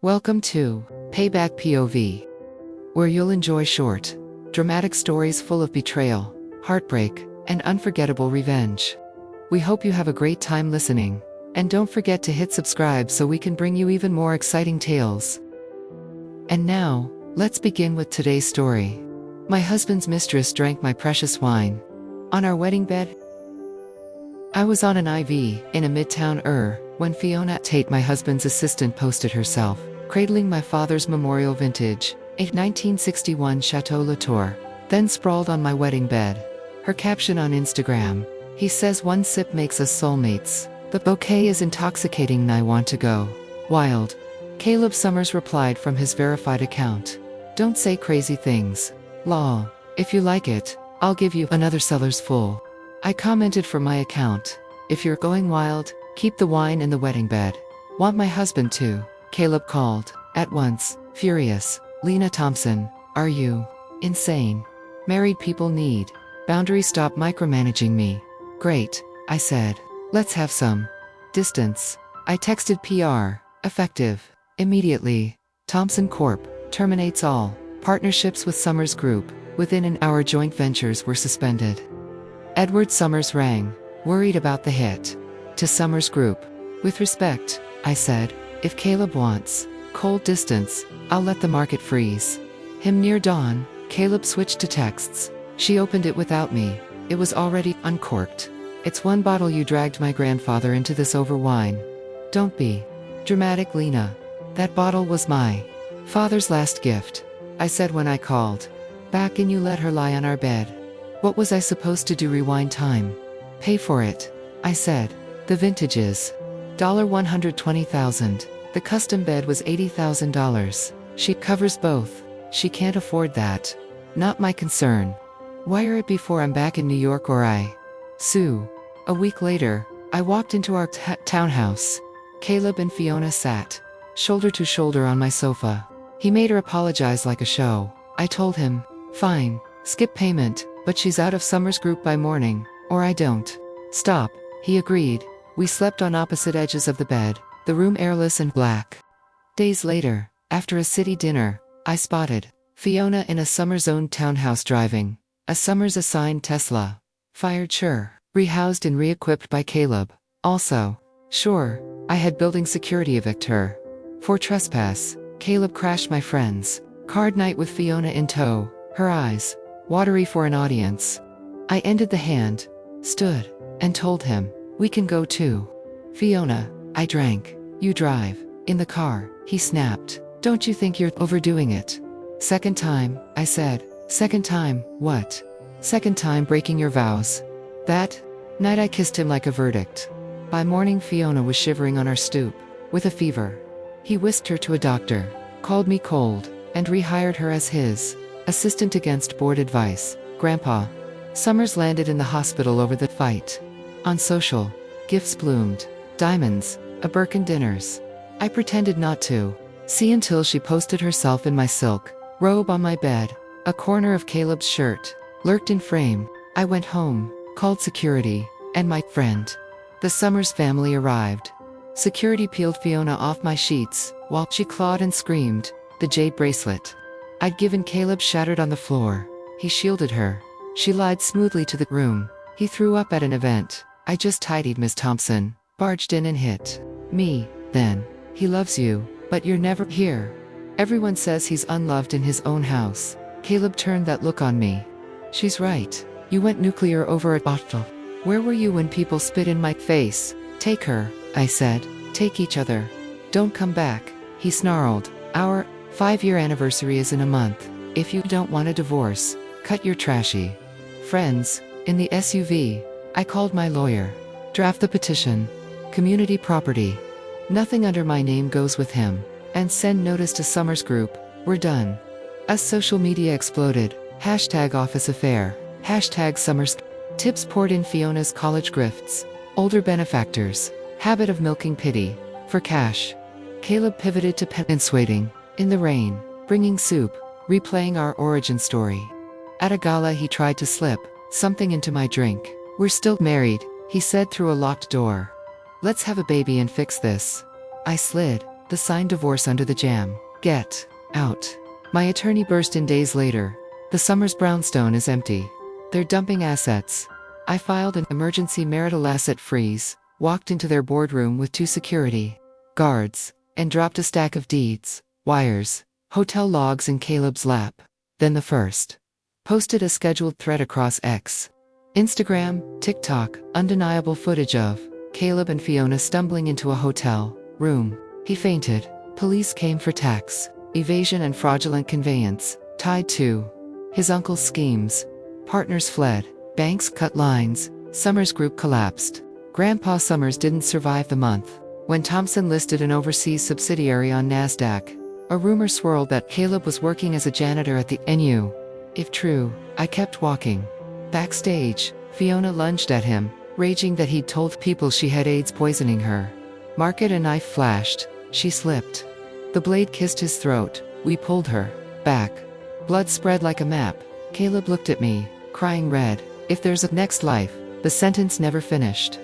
Welcome to Payback POV, where you'll enjoy short, dramatic stories full of betrayal, heartbreak, and unforgettable revenge. We hope you have a great time listening, and don't forget to hit subscribe so we can bring you even more exciting tales. And now, let's begin with today's story. My husband's mistress drank my precious wine. On our wedding bed, I was on an IV in a midtown when Fiona Tate, my husband's assistant, posted herself, cradling my father's memorial vintage, a 1961 Chateau Latour, then sprawled on my wedding bed. Her caption on Instagram: "He says one sip makes us soulmates. The bouquet is intoxicating and I want to go wild." Caleb Summers replied from his verified account: "Don't say crazy things. Lol. If you like it, I'll give you another cellar's full." I commented from my account: "If you're going wild, keep the wine in the wedding bed. Want my husband too?" Caleb called, at once, furious: "Lena Thompson, are you insane? Married people need boundaries. Stop micromanaging me." "Great," I said. "Let's have some distance." I texted PR, effective immediately. Thompson Corp. terminates all partnerships with Summers Group. Within an hour, joint ventures were suspended. Edward Summers rang, worried about the hit to Summers Group. "With respect," I said, "if Caleb wants cold distance, I'll let the market freeze him." Near dawn, Caleb switched to texts. "She opened it without me. It was already uncorked. It's one bottle. You dragged my grandfather into this over wine. Don't be dramatic, Lena. That bottle was my father's last gift," I said when I called back, "and you let her lie on our bed. What was I supposed to do? Rewind time? Pay for it?" I said. "The vintage is $120,000. The custom bed was $80,000. She covers both. She can't afford that. Not my concern. Wire it before I'm back in New York or I sue." A week later, I walked into our townhouse. Caleb and Fiona sat shoulder to shoulder on my sofa. He made her apologize like a show. I told him, "Fine, skip payment, but she's out of Summers Group by morning, or I don't stop." He agreed. We slept on opposite edges of the bed, the room airless and black. Days later, after a city dinner, I spotted Fiona in a Summers-owned townhouse driving a Summers-assigned Tesla. Fired, sure. Rehoused and re-equipped by Caleb. Also, sure, I had building security evict her for trespass. Caleb crashed my friend's card night with Fiona in tow, her eyes watery for an audience. I ended the hand, stood, and told him, "We can go too." "Fiona, I drank. You drive." "In the car," he snapped. "Don't you think you're overdoing it?" "Second time," I said. "Second time, what?" "Second time breaking your vows." That night I kissed him like a verdict. By morning, Fiona was shivering on our stoop, with a fever. He whisked her to a doctor, called me cold, and rehired her as his assistant against board advice. Grandpa Summers landed in the hospital over the fight. On social, gifts bloomed, diamonds, a Birkin dinners. I pretended not to see until she posted herself in my silk robe on my bed. A corner of Caleb's shirt lurked in frame. I went home, called security, and my friend. The Summers family arrived. Security peeled Fiona off my sheets, while she clawed and screamed. The jade bracelet I'd given Caleb shattered on the floor. He shielded her. She lied smoothly to the room. He threw up at an event I just tidied. Miss Thompson barged in and hit me. Then, "He loves you, but you're never here. Everyone says he's unloved in his own house." Caleb turned that look on me. "She's right. You went nuclear over a bottle. Where were you when people spit in my face?" "Take her," I said. "Take each other. Don't come back," he snarled. "Our 5-year anniversary is in a month. If you don't want a divorce, cut your trashy friends." In the SUV, I called my lawyer. "Draft the petition. Community property. Nothing under my name goes with him. And send notice to Summers Group. We're done." As social media exploded, #office affair, #Summers. Tips poured in. Fiona's college grifts, older benefactors, habit of milking pity for cash. Caleb pivoted to pencilling in the rain, bringing soup, replaying our origin story. At a gala, he tried to slip something into my drink. "We're still married," he said through a locked door. "Let's have a baby and fix this." I slid The signed divorce under the jam. Get out. My attorney burst in days later. The Summers brownstone is empty. They're dumping assets. I filed an emergency marital asset freeze, walked into their boardroom with 2 security guards, and dropped a stack of deeds, wires, hotel logs in Caleb's lap. Then the first. Posted a scheduled thread across X, Instagram, TikTok, undeniable footage of Caleb and Fiona stumbling into a hotel room. He fainted. Police came for tax evasion and fraudulent conveyance, tied to his uncle's schemes. Partners fled. Banks cut lines. Summers Group collapsed. Grandpa Summers didn't survive the month. When Thompson listed an overseas subsidiary on NASDAQ, a rumor swirled that Caleb was working as a janitor at the NU. If true, I kept walking. Backstage, Fiona lunged at him, raging that he'd told people she had AIDS poisoning her. Market a knife flashed. She slipped. The blade kissed his throat. We pulled her back. Blood spread like a map. Caleb looked at me, crying red. If there's a next life. The sentence never finished.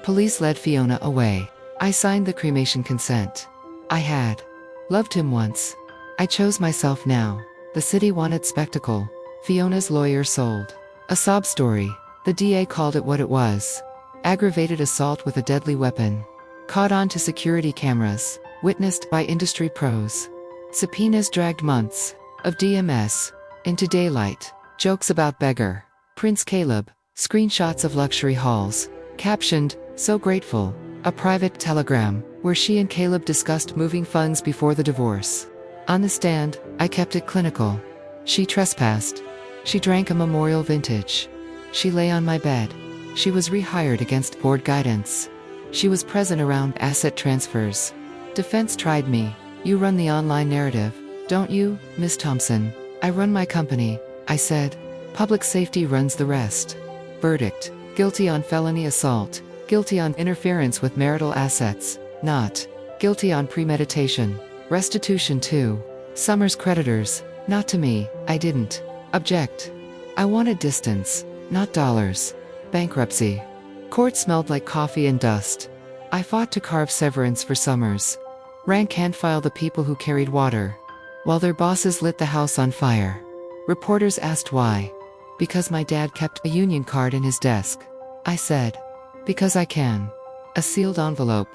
Police led Fiona away. I signed the cremation consent. I had loved him once. I chose myself now. The city wanted spectacle. Fiona's lawyer sold a sob story. The DA called it what it was. Aggravated assault with a deadly weapon. Caught on to security cameras. Witnessed by industry pros. Subpoenas dragged months of DMS into daylight. Jokes about beggar. Prince Caleb. Screenshots of luxury halls. Captioned, "So grateful." A private telegram, where she and Caleb discussed moving funds before the divorce. On the stand, I kept it clinical. She trespassed. She drank a Memorial Vintage. She lay on my bed. She was rehired against board guidance. She was present around asset transfers. Defense tried me. You run the online narrative, don't you, Miss Thompson? I run my company, I said. Public safety runs the rest. Verdict, guilty on felony assault. Guilty on interference with marital assets, not guilty on premeditation. Restitution to Summers creditors, not to me. I didn't object. I wanted distance, not dollars. Bankruptcy. Court smelled like coffee and dust. I fought to carve severance for Summers. Rank hand file the people who carried water, while their bosses lit the house on fire. Reporters asked why. Because my dad kept a union card in his desk. I said, because I can. A sealed envelope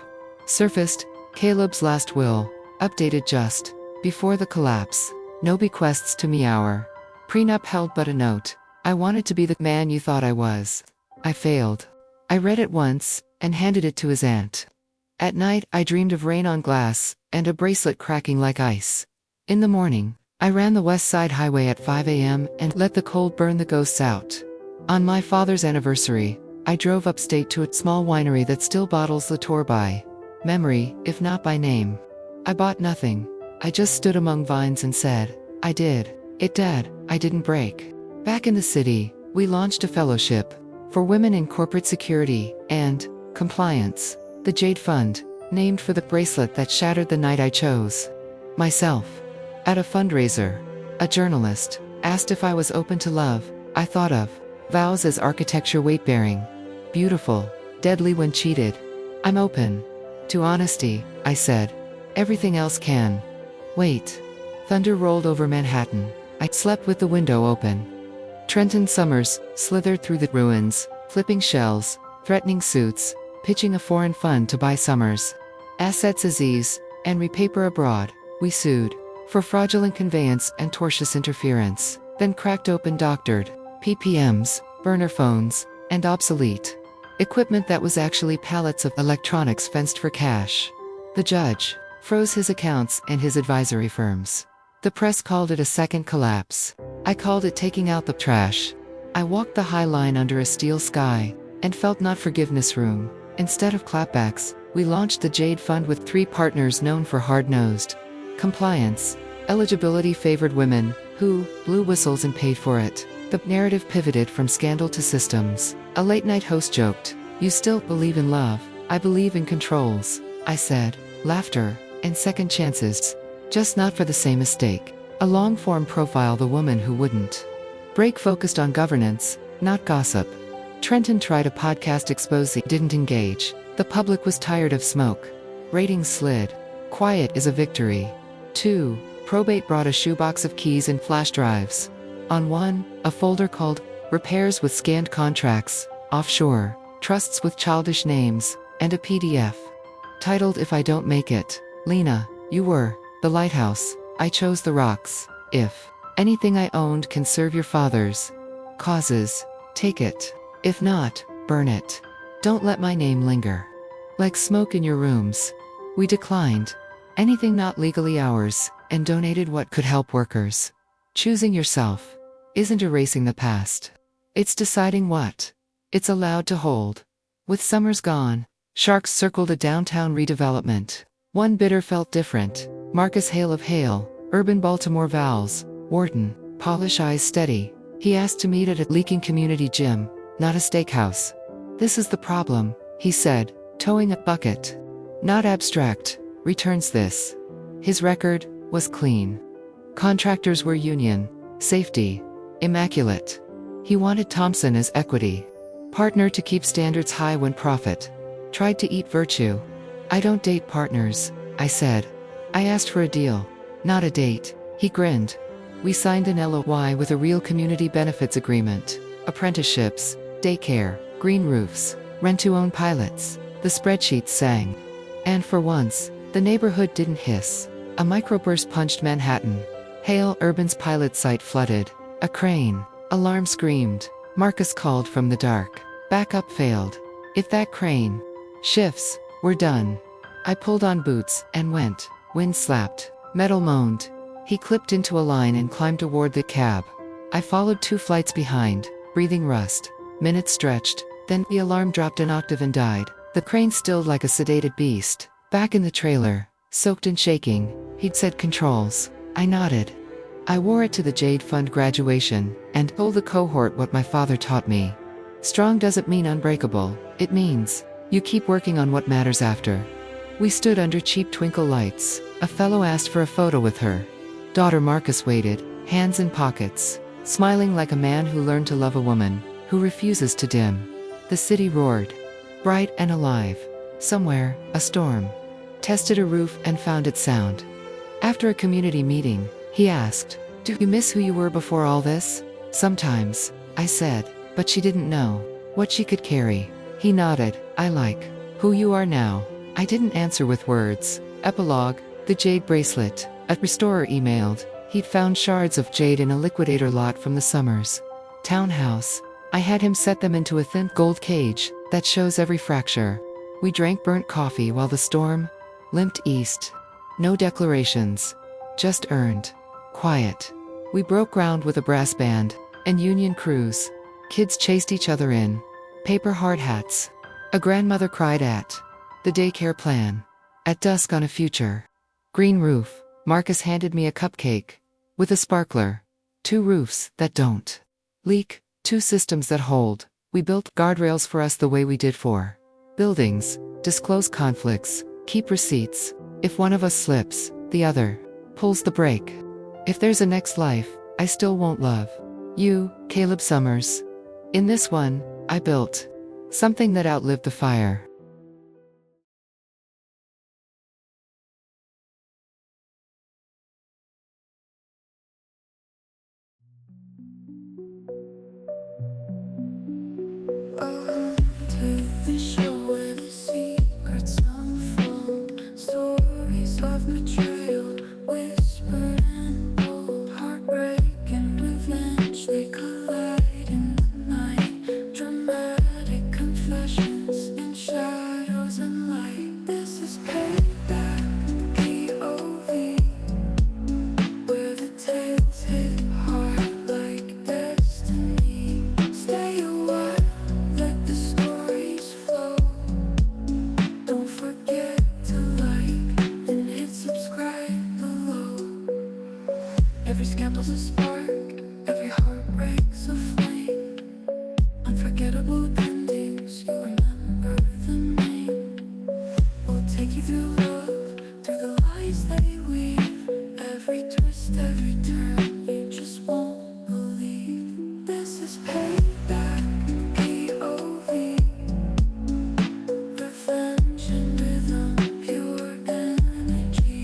surfaced. Caleb's last will, updated just before the collapse. No bequests to me hour. Prenup held but a note. I wanted to be the man you thought I was. I failed. I read it once, and handed it to his aunt. At night, I dreamed of rain on glass, and a bracelet cracking like ice. In the morning, I ran the West Side Highway at 5 a.m. and let the cold burn the ghosts out. On my father's anniversary, I drove upstate to a small winery that still bottles Latour by memory, if not by name. I bought nothing. I just stood among vines and said, I did. It did. I didn't break. Back in the city, we launched a fellowship for women in corporate security and compliance. The Jade Fund, named for the bracelet that shattered the night I chose myself. At a fundraiser, a journalist asked if I was open to love. I thought of vows as architecture weight-bearing. Beautiful, deadly when cheated. I'm open to honesty, I said. Everything else can wait. Thunder rolled over Manhattan. I slept with the window open. Trenton Summers slithered through the ruins, flipping shells, threatening suits, pitching a foreign fund to buy Summers assets Aziz, and repaper abroad. We sued for fraudulent conveyance and tortious interference, then cracked open doctored PPMs, burner phones, and obsolete equipment that was actually pallets of electronics fenced for cash. The judge froze his accounts and his advisory firms. The press called it a second collapse. I called it taking out the trash. I walked the high line under a steel sky and felt not forgiveness room. Instead of clapbacks, we launched the Jade Fund with 3 partners known for hard-nosed compliance. Eligibility favored women who blew whistles and paid for it. The narrative pivoted from scandal to systems. A late-night host joked, "You still believe in love?" "I believe in controls," I said. Laughter and second chances. Just not for the same mistake. A long-form profile, the woman who wouldn't break, focused on governance, not gossip. Trenton tried a podcast expose, didn't engage. The public was tired of smoke. Ratings slid. Quiet is a victory. 2. Probate brought a shoebox of keys and flash drives. On one, a folder called Repairs with Scanned Contracts, Offshore, Trusts with Childish Names, and a PDF titled If I Don't Make It. Lena, you were the lighthouse. I chose the rocks. If anything I owned can serve your father's causes, take it. If not, burn it. Don't let my name linger like smoke in your rooms. We declined anything not legally ours and donated what could help workers. Choosing yourself isn't erasing the past. It's deciding what it's allowed to hold. With summers gone, sharks circled a downtown redevelopment. One bidder felt different. Marcus Hale of Hale, urban Baltimore vowels, Wharton, polish eyes steady. He asked to meet at a leaking community gym, not a steakhouse. This is the problem, he said, towing a bucket. Not abstract, returns this. His record was clean. Contractors were union, safety, immaculate. He wanted Thompson as equity partner to keep standards high when profit tried to eat virtue. I don't date partners, I said. I asked for a deal, not a date. He grinned. We signed an LOI with a real community benefits agreement. Apprenticeships, daycare, green roofs, rent-to-own pilots. The spreadsheets sang. And for once, the neighborhood didn't hiss. A microburst punched Manhattan. Hale Urban's pilot site flooded. A crane. Alarm screamed. Marcus called from the dark. Backup failed. If that crane shifts, we're done. I pulled on boots and went. Wind slapped. Metal moaned. He clipped into a line and climbed toward the cab. I followed 2 flights behind, breathing rust. Minutes stretched, then the alarm dropped an octave and died. The crane stilled like a sedated beast. Back in the trailer, soaked and shaking, he'd said controls. I nodded. I wore it to the Jade Fund graduation, and told the cohort what my father taught me. Strong doesn't mean unbreakable, it means you keep working on what matters after. We stood under cheap twinkle lights. A fellow asked for a photo with her. Daughter Marcus waited, hands in pockets, smiling like a man who learned to love a woman who refuses to dim. The city roared, bright and alive. Somewhere, a storm tested a roof and found its sound. After a community meeting, he asked, "Do you miss who you were before all this?" "Sometimes," I said, but she didn't know what she could carry. He nodded. "I like who you are now." I didn't answer with words. Epilogue, the jade bracelet. A restorer emailed. He'd found shards of jade in a liquidator lot from the Summers townhouse. I had him set them into a thin gold cage that shows every fracture. We drank burnt coffee while the storm limped east. No declarations, just earned quiet. We broke ground with a brass band and union crews. Kids chased each other in paper hard hats. A grandmother cried at the daycare plan. At dusk on a future green roof, Marcus handed me a cupcake with a sparkler. 2 roofs that don't leak, 2 systems that hold. We built guardrails for us the way we did for buildings. Disclose conflicts, keep receipts. If one of us slips, the other pulls the brake. If there's a next life, I still won't love you, Caleb Summers. In this one, I built something that outlived the fire. Stories of betrayal, whispered and bold, heartbreak and revenge, they collide in the night. Dramatic confessions in shadows and light. This is Payback POV, where the tales hit hard like destiny. Stay a while, let the stories flow. Don't forget to like and hit subscribe below. Every scandal's a spark, every heartbreak's a flame. Unforgettable endings, you remember the name. We'll take you through love, through the lies they weave. Every twist, every turn, you just won't believe. This is Payback POV. Revenge and rhythm, pure energy.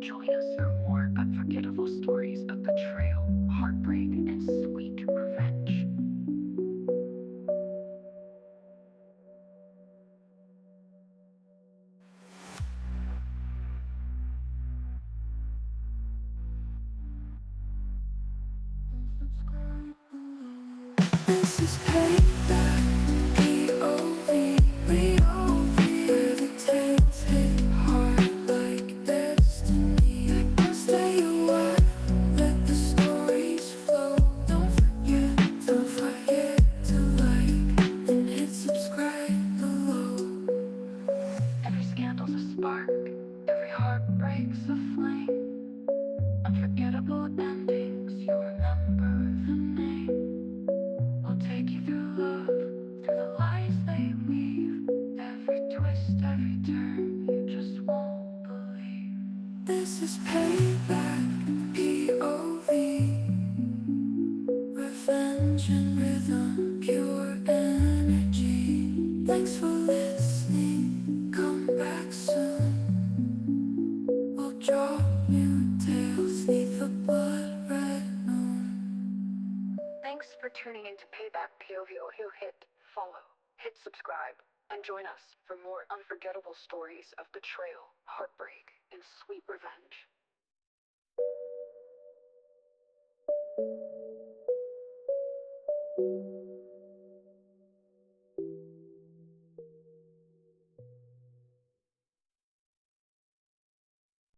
Join us for more unforgettable stories of betrayal, heartbreak, and sweet revenge. This is Payback POV, where the tales hit hard like destiny. I can stay away, let the stories flow. Don't forget to like and hit subscribe below. Every scandal's a spark, every heartbreak's a flame. Unforgettable endings, you'll remember the name. We'll take you through love, through the lies they weave. Every twist, every turn, you just won't believe. This is Payback POV, revenge and rhythm, pure energy. Thanks for listening, come back soon. We'll draw new tales neath the blood red moon. Thanks for tuning into Payback POV. You hit follow, hit subscribe, and join us for more unforgettable stories of betrayal, heartbreak, and sweet revenge.